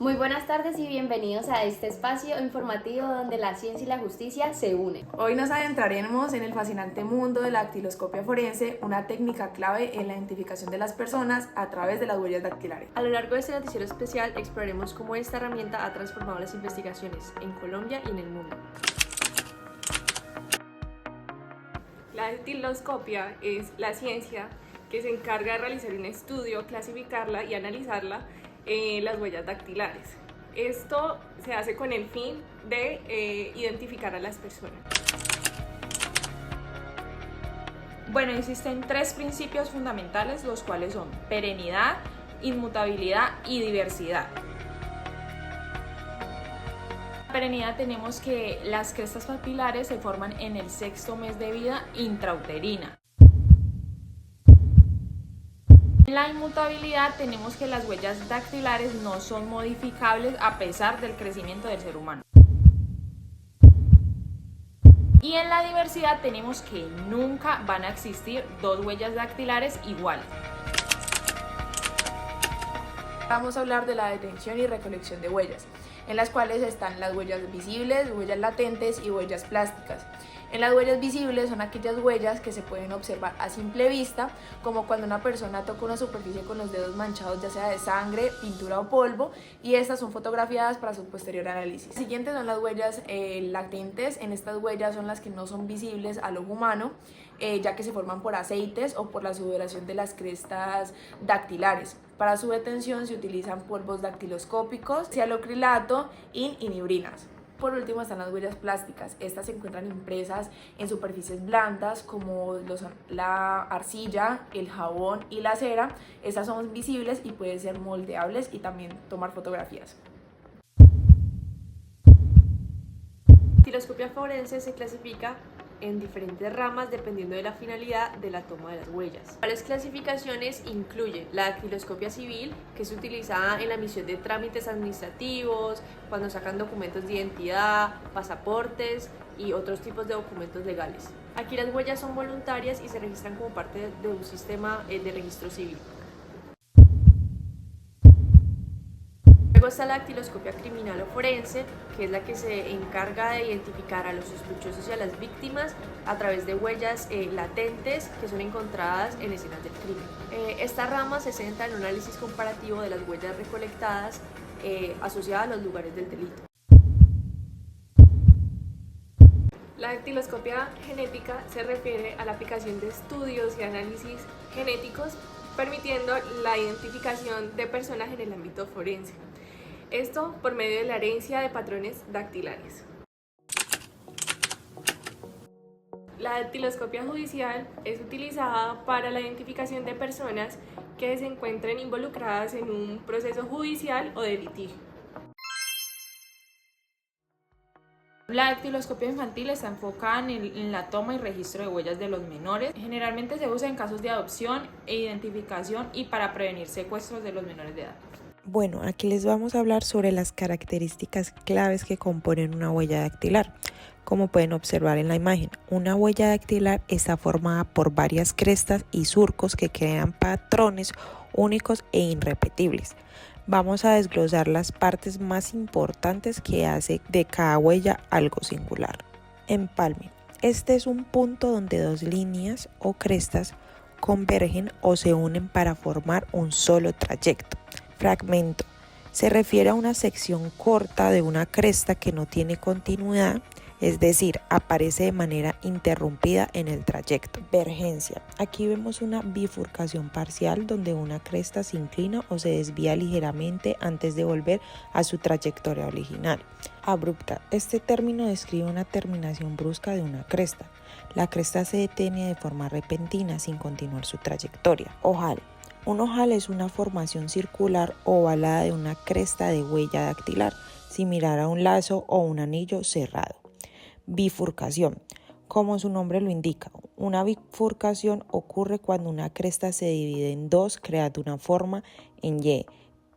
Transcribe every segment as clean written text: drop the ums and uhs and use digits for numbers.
Muy buenas tardes y bienvenidos a este espacio informativo donde la ciencia y la justicia se unen. Hoy nos adentraremos en el fascinante mundo de la dactiloscopia forense, una técnica clave en la identificación de las personas a través de las huellas dactilares. A lo largo de este noticiero especial exploraremos cómo esta herramienta ha transformado las investigaciones en Colombia y en el mundo. La dactiloscopia es la ciencia que se encarga de realizar un estudio, clasificarla y analizarla las huellas dactilares. Esto se hace con el fin de identificar a las personas. Bueno, existen tres principios fundamentales, los cuales son perenidad, inmutabilidad y diversidad. Perenidad tenemos que las crestas papilares se forman en el 6º mes de vida intrauterina. En la inmutabilidad tenemos que las huellas dactilares no son modificables a pesar del crecimiento del ser humano. Y en la diversidad tenemos que nunca van a existir dos huellas dactilares iguales. Vamos a hablar de la detención y recolección de huellas, en las cuales están las huellas visibles, huellas latentes y huellas plásticas. En las huellas visibles son aquellas huellas que se pueden observar a simple vista, como cuando una persona toca una superficie con los dedos manchados ya sea de sangre, pintura o polvo, y estas son fotografiadas para su posterior análisis. Las siguientes son las huellas latentes. En estas huellas son las que no son visibles al ojo humano, ya que se forman por aceites o por la sudoración de las crestas dactilares. Para su detención se utilizan polvos dactiloscópicos, cialocrilato y inibrinas. Por último están las huellas plásticas. Estas se encuentran impresas en superficies blandas como la arcilla, el jabón y la cera. Estas son visibles y pueden ser moldeables y también tomar fotografías. La dactiloscopia forense se clasifica en diferentes ramas dependiendo de la finalidad de la toma de las huellas. Varias clasificaciones incluyen la dactiloscopia civil, que es utilizada en la emisión de trámites administrativos, cuando sacan documentos de identidad, pasaportes y otros tipos de documentos legales. Aquí las huellas son voluntarias y se registran como parte de un sistema de registro civil. Luego está la dactiloscopia criminal o forense, que es la que se encarga de identificar a los sospechosos y a las víctimas a través de huellas latentes que son encontradas en escenas del crimen. Esta rama se centra en un análisis comparativo de las huellas recolectadas asociadas a los lugares del delito. La dactiloscopia genética se refiere a la aplicación de estudios y análisis genéticos permitiendo la identificación de personas en el ámbito forense. Esto por medio de la herencia de patrones dactilares. La dactiloscopia judicial es utilizada para la identificación de personas que se encuentren involucradas en un proceso judicial o de litigio. La dactiloscopia infantil está enfocada en la toma y registro de huellas de los menores. Generalmente se usa en casos de adopción e identificación y para prevenir secuestros de los menores de edad. Bueno, aquí les vamos a hablar sobre las características claves que componen una huella dactilar. Como pueden observar en la imagen, una huella dactilar está formada por varias crestas y surcos que crean patrones únicos e irrepetibles. Vamos a desglosar las partes más importantes que hace de cada huella algo singular. Empalme. Este es un punto donde dos líneas o crestas convergen o se unen para formar un solo trayecto. Fragmento. Se refiere a una sección corta de una cresta que no tiene continuidad, es decir, aparece de manera interrumpida en el trayecto. Vergencia. Aquí vemos una bifurcación parcial donde una cresta se inclina o se desvía ligeramente antes de volver a su trayectoria original. Abrupta. Este término describe una terminación brusca de una cresta. La cresta se detiene de forma repentina sin continuar su trayectoria. Ojal. Un ojal es una formación circular ovalada de una cresta de huella dactilar, similar a un lazo o un anillo cerrado. Bifurcación. Como su nombre lo indica, una bifurcación ocurre cuando una cresta se divide en dos, creando una forma en Y,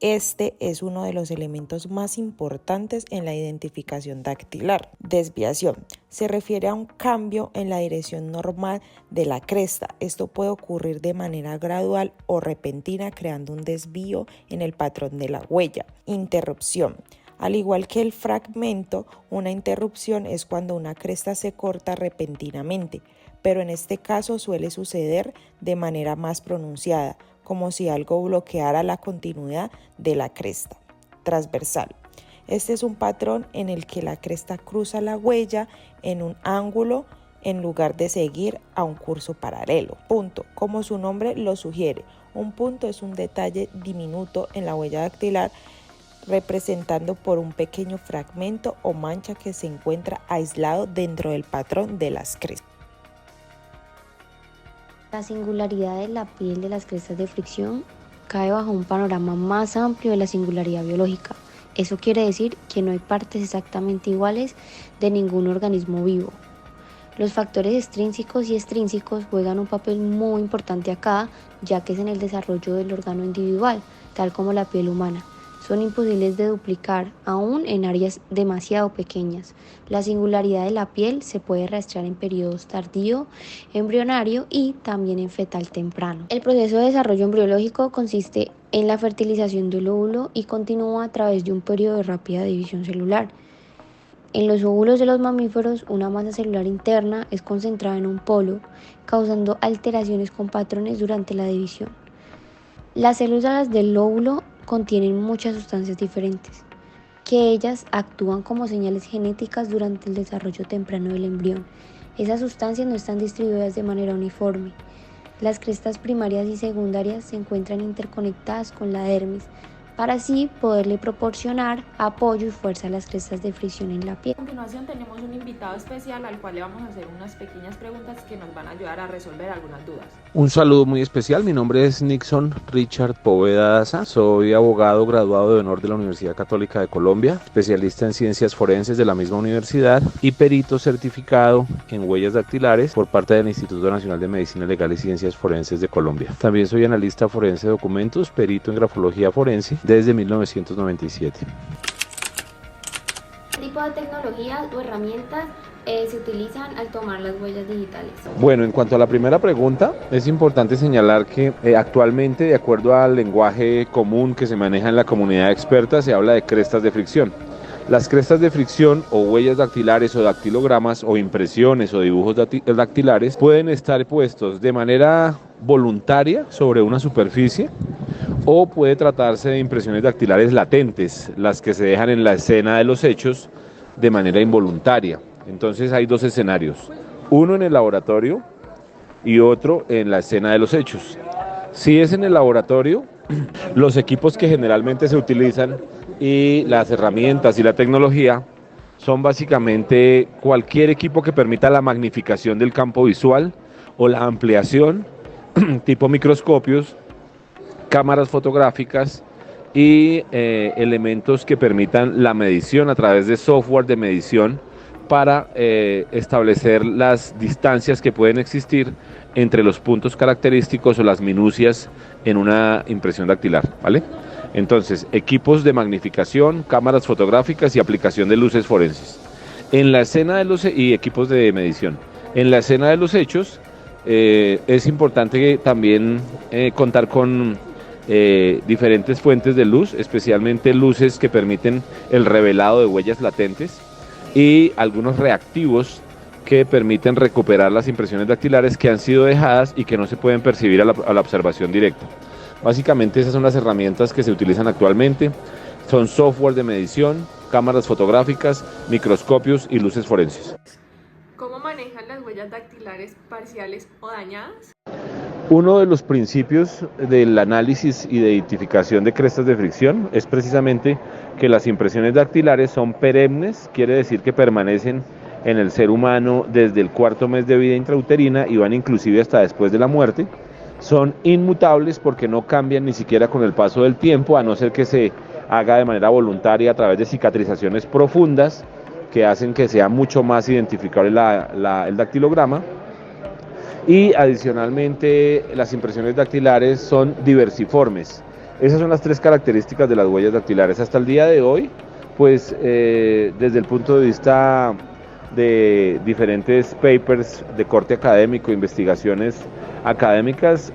Este es uno de los elementos más importantes en la identificación dactilar. Desviación. Se refiere a un cambio en la dirección normal de la cresta. Esto puede ocurrir de manera gradual o repentina, creando un desvío en el patrón de la huella. Interrupción. Al igual que el fragmento, una interrupción es cuando una cresta se corta repentinamente, pero en este caso suele suceder de manera más pronunciada, como si algo bloqueara la continuidad de la cresta. Transversal. Este es un patrón en el que la cresta cruza la huella en un ángulo en lugar de seguir a un curso paralelo. Punto. Como su nombre lo sugiere, un punto es un detalle diminuto en la huella dactilar representando por un pequeño fragmento o mancha que se encuentra aislado dentro del patrón de las crestas. La singularidad de la piel de las crestas de fricción cae bajo un panorama más amplio de la singularidad biológica. Eso quiere decir que no hay partes exactamente iguales de ningún organismo vivo. Los factores extrínsecos y extrínsecos juegan un papel muy importante acá, ya que es en el desarrollo del órgano individual, tal como la piel humana. Son imposibles de duplicar, aún en áreas demasiado pequeñas. La singularidad de la piel se puede rastrear en periodos tardío, embrionario y también en fetal temprano. El proceso de desarrollo embriológico consiste en la fertilización del óvulo y continúa a través de un periodo de rápida división celular. En los óvulos de los mamíferos, una masa celular interna es concentrada en un polo, causando alteraciones con patrones durante la división. Las células del óvulo contienen muchas sustancias diferentes, que ellas actúan como señales genéticas durante el desarrollo temprano del embrión. Esas sustancias no están distribuidas de manera uniforme. Las crestas primarias y secundarias se encuentran interconectadas con la dermis, para así poderle proporcionar apoyo y fuerza a las crestas de fricción en la piel. A continuación tenemos un invitado especial al cual le vamos a hacer unas pequeñas preguntas que nos van a ayudar a resolver algunas dudas. Un saludo muy especial, mi nombre es Nixon Richard Poveda Daza, soy abogado graduado de honor de la Universidad Católica de Colombia, especialista en ciencias forenses de la misma universidad y perito certificado en huellas dactilares por parte del Instituto Nacional de Medicina Legal y Ciencias Forenses de Colombia. También soy analista forense de documentos, perito en grafología forense desde 1997. ¿Qué tipo de tecnologías o herramientas se utilizan al tomar las huellas digitales? Bueno, en cuanto a la primera pregunta, es importante señalar que actualmente, de acuerdo al lenguaje común que se maneja en la comunidad experta, se habla de crestas de fricción. Las crestas de fricción o huellas dactilares o dactilogramas o impresiones o dibujos dactilares pueden estar puestos de manera voluntaria sobre una superficie o puede tratarse de impresiones dactilares latentes, las que se dejan en la escena de los hechos de manera involuntaria. Entonces hay dos escenarios, uno en el laboratorio y otro en la escena de los hechos. Si es en el laboratorio, los equipos que generalmente se utilizan y las herramientas y la tecnología son básicamente cualquier equipo que permita la magnificación del campo visual o la ampliación, tipo microscopios, cámaras fotográficas y elementos que permitan la medición a través de software de medición para establecer las distancias que pueden existir entre los puntos característicos o las minucias en una impresión dactilar, ¿vale? Entonces, equipos de magnificación, cámaras fotográficas y aplicación de luces forenses. En la escena de los y equipos de medición. En la escena de los hechos es importante también contar con diferentes fuentes de luz, especialmente luces que permiten el revelado de huellas latentes y algunos reactivos que permiten recuperar las impresiones dactilares que han sido dejadas y que no se pueden percibir a la observación directa. Básicamente esas son las herramientas que se utilizan actualmente, son software de medición, cámaras fotográficas, microscopios y luces forenses. ¿Cómo manejan las huellas dactilares parciales o dañadas? Uno de los principios del análisis y de identificación de crestas de fricción es precisamente que las impresiones dactilares son perennes, quiere decir que permanecen en el ser humano desde el cuarto mes de vida intrauterina y van inclusive hasta después de la muerte. Son inmutables porque no cambian ni siquiera con el paso del tiempo, a no ser que se haga de manera voluntaria a través de cicatrizaciones profundas que hacen que sea mucho más identificable el dactilograma. Y adicionalmente las impresiones dactilares son diversiformes, Esas son las tres características de las huellas dactilares. Hasta el día de hoy, pues desde el punto de vista de diferentes papers de corte académico, investigaciones académicas,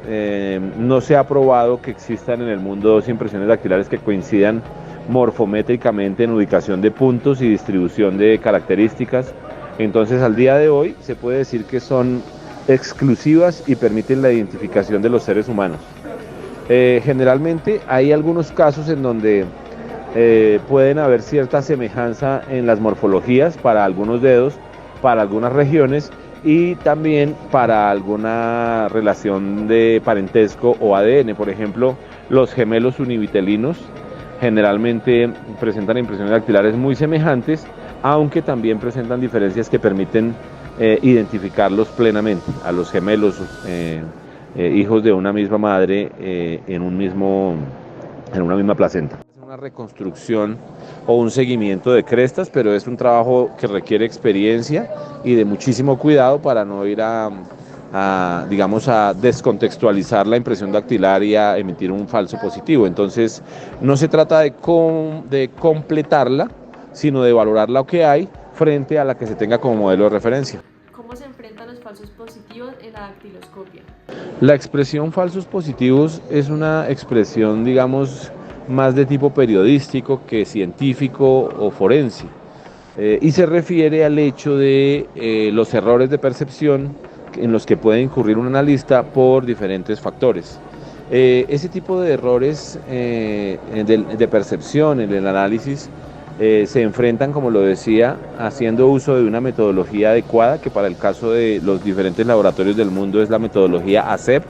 no se ha probado que existan en el mundo dos impresiones dactilares que coincidan morfométricamente en ubicación de puntos y distribución de características. Entonces, al día de hoy se puede decir que son exclusivas y permiten la identificación de los seres humanos. Generalmente hay algunos casos en donde pueden haber cierta semejanza en las morfologías para algunos dedos, para algunas regiones y también para alguna relación de parentesco o ADN. Por ejemplo, los gemelos univitelinos generalmente presentan impresiones dactilares muy semejantes, aunque también presentan diferencias que permiten identificarlos plenamente a los gemelos hijos de una misma madre en una misma placenta. Es una reconstrucción o un seguimiento de crestas, pero es un trabajo que requiere experiencia y de muchísimo cuidado para no ir a descontextualizar la impresión dactilar y a emitir un falso positivo. Entonces, no se trata de completarla, sino de valorar lo que hay frente a la que se tenga como modelo de referencia. ¿Cómo se enfrentan los falsos positivos en la dactiloscopia? La expresión falsos positivos es una expresión, digamos, más de tipo periodístico que científico o forense, y se refiere al hecho de los errores de percepción en los que puede incurrir un analista por diferentes factores. Ese tipo de errores de percepción en el análisis se enfrentan, como lo decía, haciendo uso de una metodología adecuada, que para el caso de los diferentes laboratorios del mundo es la metodología ACEP: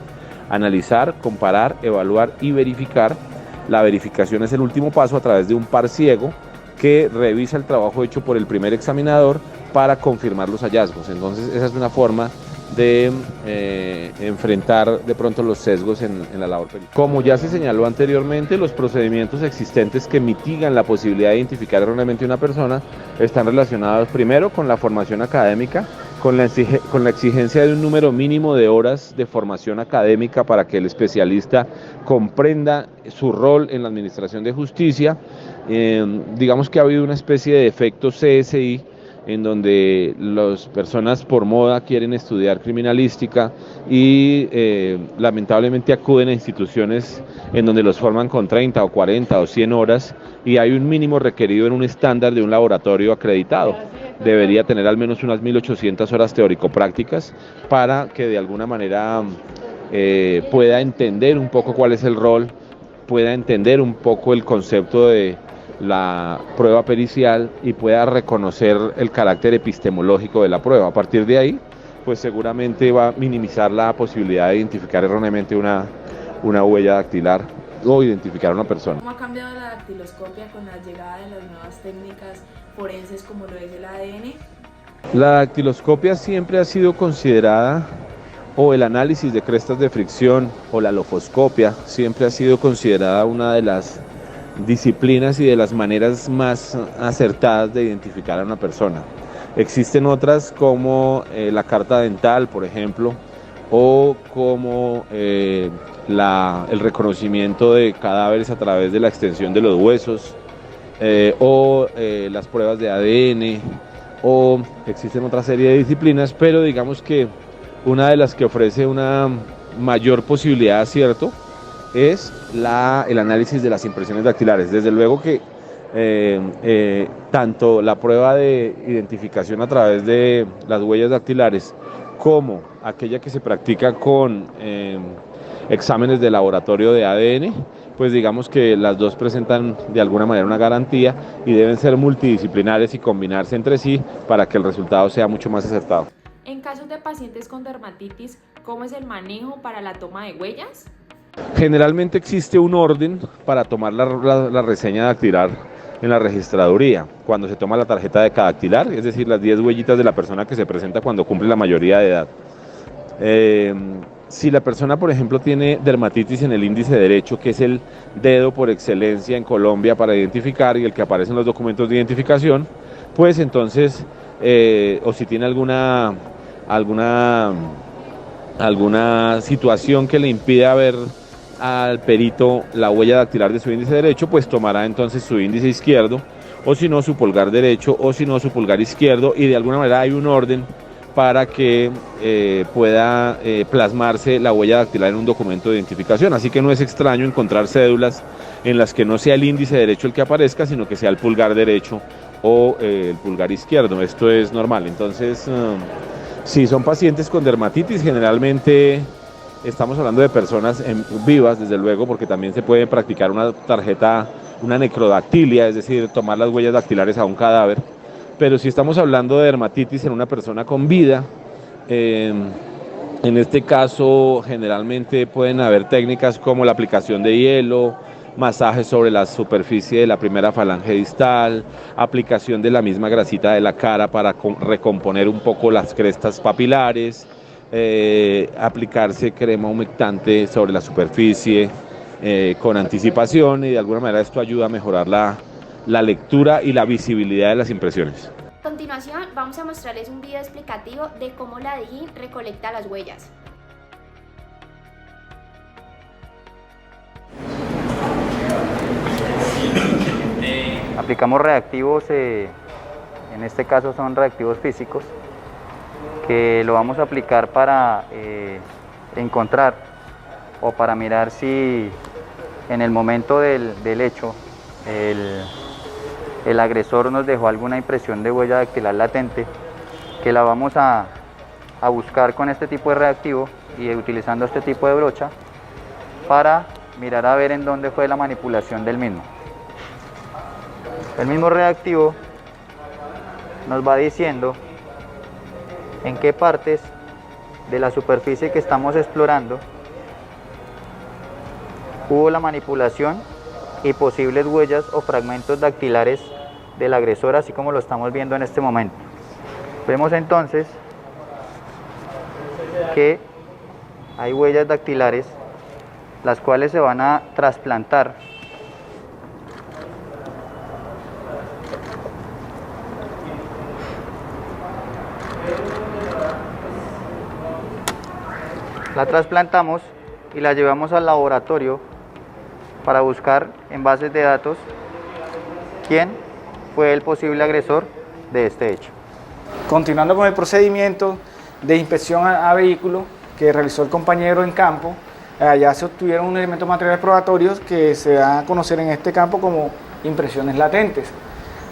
analizar, comparar, evaluar y verificar. La verificación es el último paso a través de un par ciego que revisa el trabajo hecho por el primer examinador para confirmar los hallazgos. Entonces, esa es una forma de enfrentar de pronto los sesgos en la labor pericial. Como ya se señaló anteriormente, los procedimientos existentes que mitigan la posibilidad de identificar erróneamente a una persona están relacionados primero con la formación académica, con la exigencia de un número mínimo de horas de formación académica para que el especialista comprenda su rol en la administración de justicia. Digamos que ha habido una especie de efecto CSI, en donde las personas por moda quieren estudiar criminalística y lamentablemente acuden a instituciones en donde los forman con 30 o 40 o 100 horas y hay un mínimo requerido en un estándar de un laboratorio acreditado. Debería tener al menos unas 1.800 horas teórico-prácticas para que de alguna manera pueda entender un poco cuál es el rol, pueda entender un poco el concepto de la prueba pericial y pueda reconocer el carácter epistemológico de la prueba. A partir de ahí, pues seguramente va a minimizar la posibilidad de identificar erróneamente una huella dactilar o identificar a una persona. ¿Cómo ha cambiado la dactiloscopia con la llegada de las nuevas técnicas forenses como lo es el ADN? La dactiloscopia siempre ha sido considerada, o el análisis de crestas de fricción o la lofoscopia, siempre ha sido considerada una de las disciplinas y de las maneras más acertadas de identificar a una persona. Existen otras como la carta dental, por ejemplo, o como el reconocimiento de cadáveres a través de la extensión de los huesos, o las pruebas de ADN, o existen otra serie de disciplinas, pero digamos que una de las que ofrece una mayor posibilidad de acierto es el análisis de las impresiones dactilares. Desde luego que tanto la prueba de identificación a través de las huellas dactilares como aquella que se practica con exámenes de laboratorio de ADN, pues digamos que las dos presentan de alguna manera una garantía y deben ser multidisciplinares y combinarse entre sí para que el resultado sea mucho más acertado. En casos de pacientes con dermatitis, ¿cómo es el manejo para la toma de huellas? Generalmente existe un orden para tomar la reseña dactilar en la registraduría. Cuando se toma la tarjeta de cadactilar, es decir, las 10 huellitas de la persona que se presenta cuando cumple la mayoría de edad. Si la persona, por ejemplo, tiene dermatitis en el índice derecho, que es el dedo por excelencia en Colombia para identificar y el que aparece en los documentos de identificación, pues entonces, o si tiene alguna situación que le impida ver al perito la huella dactilar de su índice derecho, pues tomará entonces su índice izquierdo, o si no su pulgar derecho, o si no su pulgar izquierdo, y de alguna manera hay un orden para que pueda plasmarse la huella dactilar en un documento de identificación. Así que no es extraño encontrar cédulas en las que no sea el índice derecho el que aparezca, sino que sea el pulgar derecho o el pulgar izquierdo. Esto es normal. Entonces, si son pacientes con dermatitis, generalmente estamos hablando de personas vivas, desde luego, porque también se puede practicar una necrodactilia, es decir, tomar las huellas dactilares a un cadáver. Pero si estamos hablando de dermatitis en una persona con vida, en este caso generalmente pueden haber técnicas como la aplicación de hielo, masajes sobre la superficie de la primera falange distal, aplicación de la misma grasita de la cara para recomponer un poco las crestas papilares, aplicarse crema humectante sobre la superficie con anticipación, y de alguna manera esto ayuda a mejorar la lectura y la visibilidad de las impresiones. A continuación vamos a mostrarles un video explicativo de cómo la DIGIN recolecta las huellas. Aplicamos reactivos, en este caso son reactivos físicos, que lo vamos a aplicar para encontrar o para mirar si en el momento del hecho el agresor nos dejó alguna impresión de huella dactilar latente, que la vamos a buscar con este tipo de reactivo y utilizando este tipo de brocha para mirar a ver en dónde fue la manipulación del mismo. El mismo reactivo nos va diciendo en qué partes de la superficie que estamos explorando hubo la manipulación y posibles huellas o fragmentos dactilares del agresor, así como lo estamos viendo en este momento. Vemos entonces que hay huellas dactilares las cuales se van a trasplantar la trasplantamos y la llevamos al laboratorio para buscar en bases de datos quién fue el posible agresor de este hecho. Continuando con el procedimiento de inspección a vehículo que realizó el compañero en campo, allá se obtuvieron unos elementos materiales probatorios que se dan a conocer en este campo como impresiones latentes.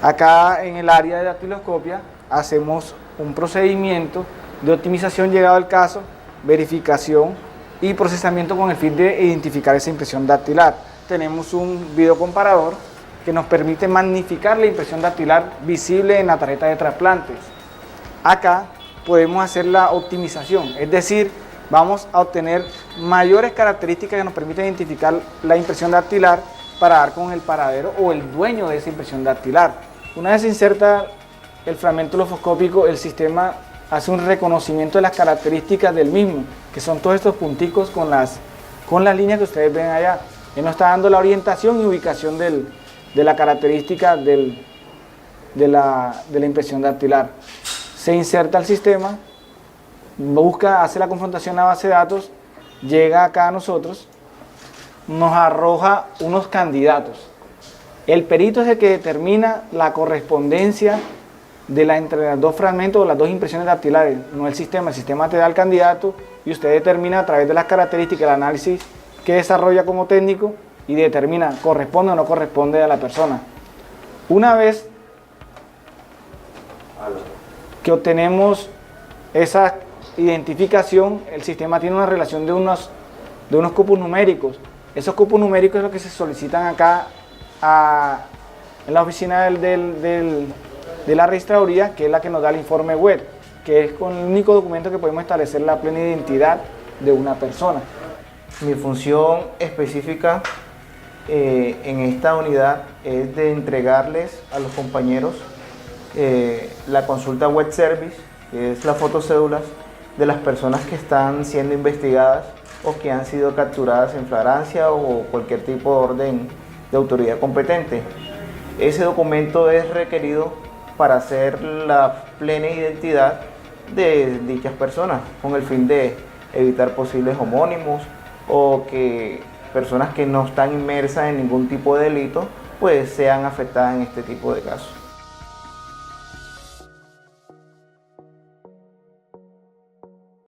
Acá en el área de dactiloscopia hacemos un procedimiento de optimización llegado al caso, verificación y procesamiento con el fin de identificar esa impresión dactilar. Tenemos un videocomparador que nos permite magnificar la impresión dactilar visible en la tarjeta de trasplantes. Acá podemos hacer la optimización, es decir, vamos a obtener mayores características que nos permiten identificar la impresión dactilar para dar con el paradero o el dueño de esa impresión dactilar. Una vez se inserta el fragmento lofoscópico, el sistema hace un reconocimiento de las características del mismo, que son todos estos punticos con las líneas que ustedes ven allá. Él nos está dando la orientación y ubicación de la característica de la impresión dactilar. Se inserta al sistema, hace la confrontación a la base de datos, llega acá a nosotros, nos arroja unos candidatos. El perito es el que determina la correspondencia entre los dos fragmentos o las dos impresiones dactilares, no el sistema te da el candidato y usted determina a través de las características del análisis que desarrolla como técnico y determina corresponde o no corresponde a la persona. Una vez que obtenemos esa identificación, el sistema tiene una relación de unos cupos numéricos. Esos cupos numéricos es lo que se solicitan acá en la oficina de la registraduría, que es la que nos da el informe web, que es con el único documento que podemos establecer la plena identidad de una persona. Mi función específica en esta unidad es de entregarles a los compañeros la consulta web service, que es la fotocédulas de las personas que están siendo investigadas o que han sido capturadas en flagrancia o cualquier tipo de orden de autoridad competente. Ese documento es requerido para hacer la plena identidad de dichas personas, con el fin de evitar posibles homónimos o que personas que no están inmersas en ningún tipo de delito, pues sean afectadas en este tipo de casos.